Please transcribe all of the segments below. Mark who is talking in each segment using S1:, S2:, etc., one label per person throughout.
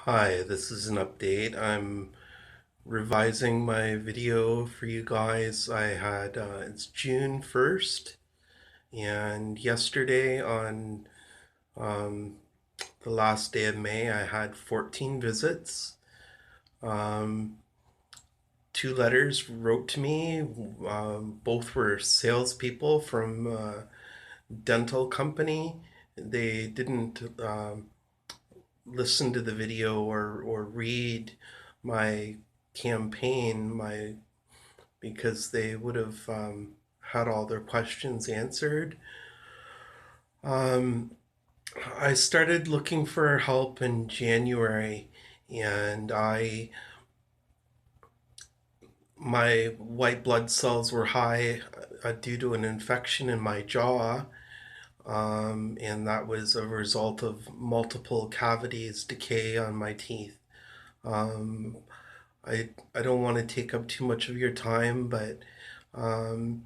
S1: Hi, this is an update. I'm revising my video for you guys. It's June 1st, and yesterday on um, the last day of May, I had 14 visits. Um, Two letters wrote to me. Both were salespeople from a dental company. They didn't listen to the video or read my campaign, because they would have had all their questions answered. Um, I started looking for help in January, and my white blood cells were high due to an infection in my jaw, and that was a result of multiple cavities decay on my teeth. Um, I don't want to take up too much of your time, but um,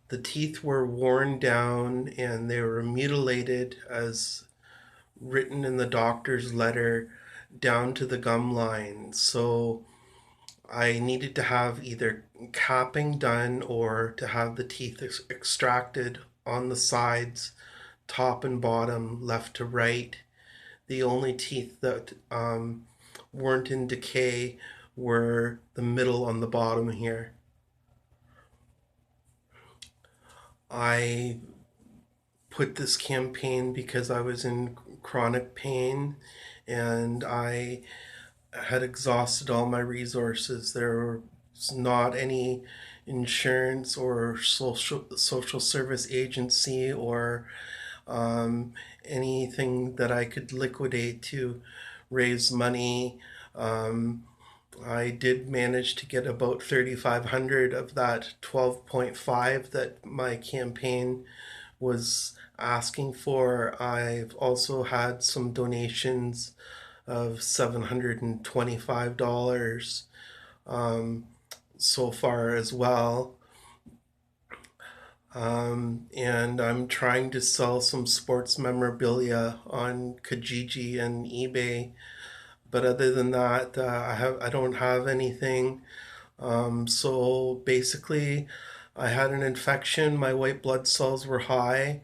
S1: the teeth were worn down and they were mutilated as written in the doctor's letter down to the gum line. So I needed to have either capping done or to have the teeth extracted on the sides, top and bottom, left to right. The only teeth that weren't in decay were the middle on the bottom here. I put this campaign because I was in chronic pain and I had exhausted all my resources. There was not any insurance or social service agency or um, anything that I could liquidate to raise money. Um, I did manage to get about 3,500 of that 12.5 that my campaign was asking for. I've also had some donations of $725 um, so far as well. And I'm trying to sell some sports memorabilia on Kijiji and eBay. But other than that, I don't have anything. So basically, I had an infection. My white blood cells were high,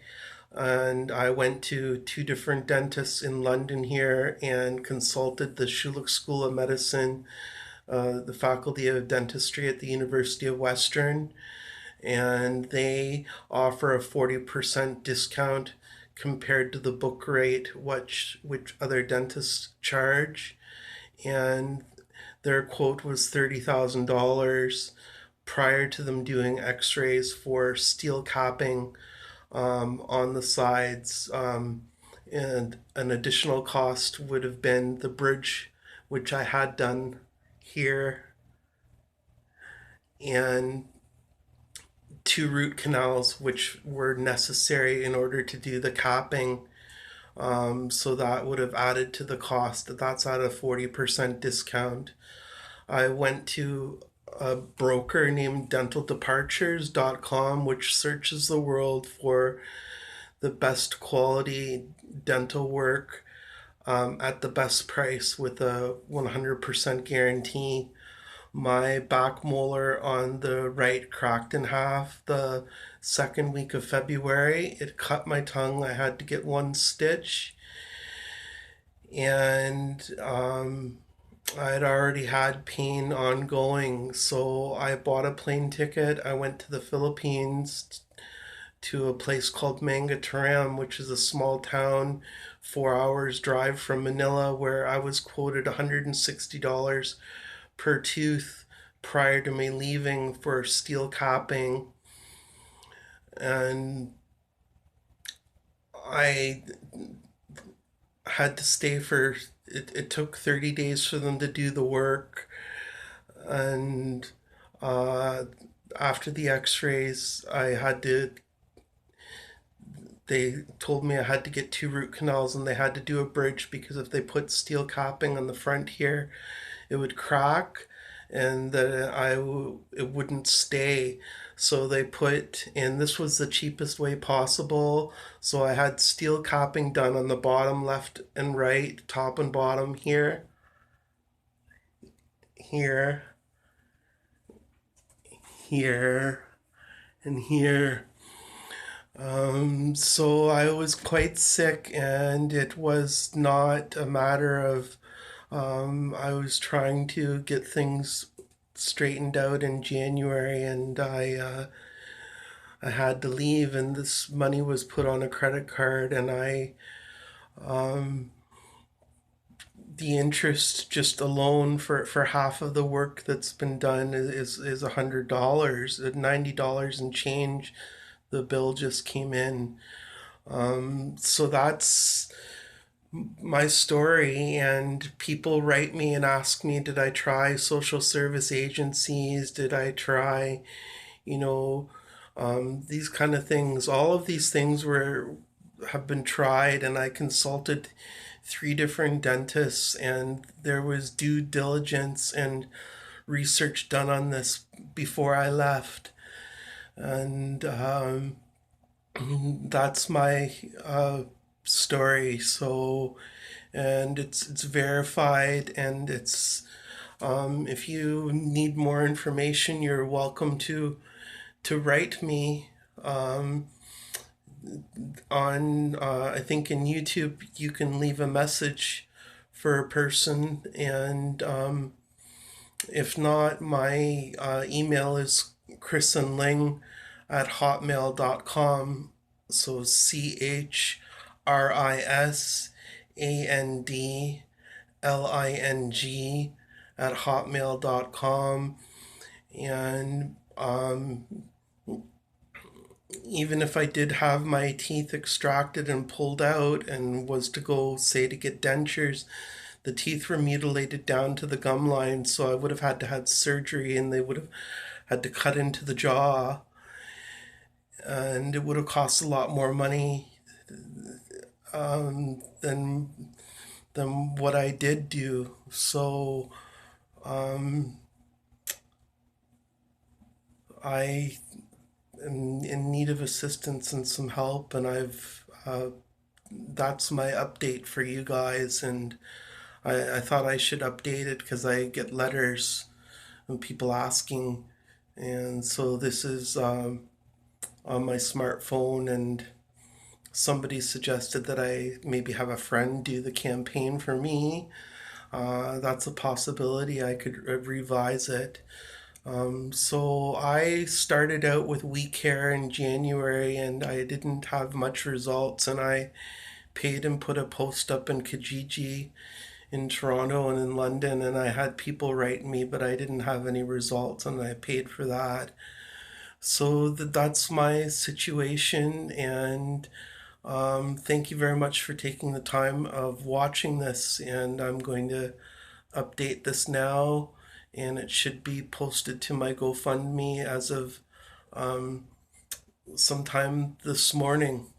S1: and I went to two different dentists in London here and consulted the Schulich School of Medicine, the Faculty of Dentistry at the University of Western, and they offer a 40% discount compared to the book rate, which other dentists charge. And their quote was $30,000 prior to them doing x-rays for steel capping on the sides. And an additional cost would have been the bridge, which I had done here, and two root canals, which were necessary in order to do the capping. So that would have added to the cost. That's at a 40% discount. I went to a broker named dentaldepartures.com, which searches the world for the best quality dental work at the best price with a 100% guarantee. My back molar on the right cracked in half the second week of February. It cut my tongue. I had to get one stitch. And I'd already had pain ongoing, so I bought a plane ticket. I went to the Philippines to a place called Mangatarem, which is a small town 4 hours drive from Manila, where I was quoted $160 per tooth prior to me leaving for steel capping. And I had to stay for it took 30 days for them to do the work. And uh, after the x-rays, they told me I had to get two root canals and they had to do a bridge because if they put steel capping on the front here, it would crack and that it wouldn't stay. So they put, and this was the cheapest way possible. So I had steel capping done on the bottom, left and right, top and bottom here. here, here, and here. So I was quite sick, and it was not a matter of I was trying to get things straightened out in January, and I had to leave, and this money was put on a credit card, and the interest just alone for half of the work that's been done is $100, $90 and change. The bill just came in. So that's my story, and people write me and ask me, did I try social service agencies? Did I try, you know, these kind of things? All of these things have been tried, and I consulted 3 different dentists, and there was due diligence and research done on this before I left. And that's my story. So, and it's verified, and it's if you need more information, you're welcome to write me on. I think in YouTube you can leave a message for a person, and if not, my email is chrisandling@hotmail.com. So CHRISANDLING @hotmail.com. And even if I did have my teeth extracted and pulled out and was to go, say, to get dentures, the teeth were mutilated down to the gum line, so I would have had to have surgery, and they would have had to cut into the jaw, and it would have cost a lot more money than what I did do. So I am in need of assistance and some help, and I've that's my update for you guys. And I thought I should update it because I get letters and people asking, and so this is on my smartphone, and somebody suggested that I maybe have a friend do the campaign for me. That's a possibility. I could revise it. So I started out with We Care in January, and I didn't have much results, and I paid and put a post up in Kijiji in Toronto and in London, and I had people write me, but I didn't have any results, and I paid for that. So that's my situation, and thank you very much for taking the time of watching this, and I'm going to update this now, and it should be posted to my GoFundMe as of sometime this morning.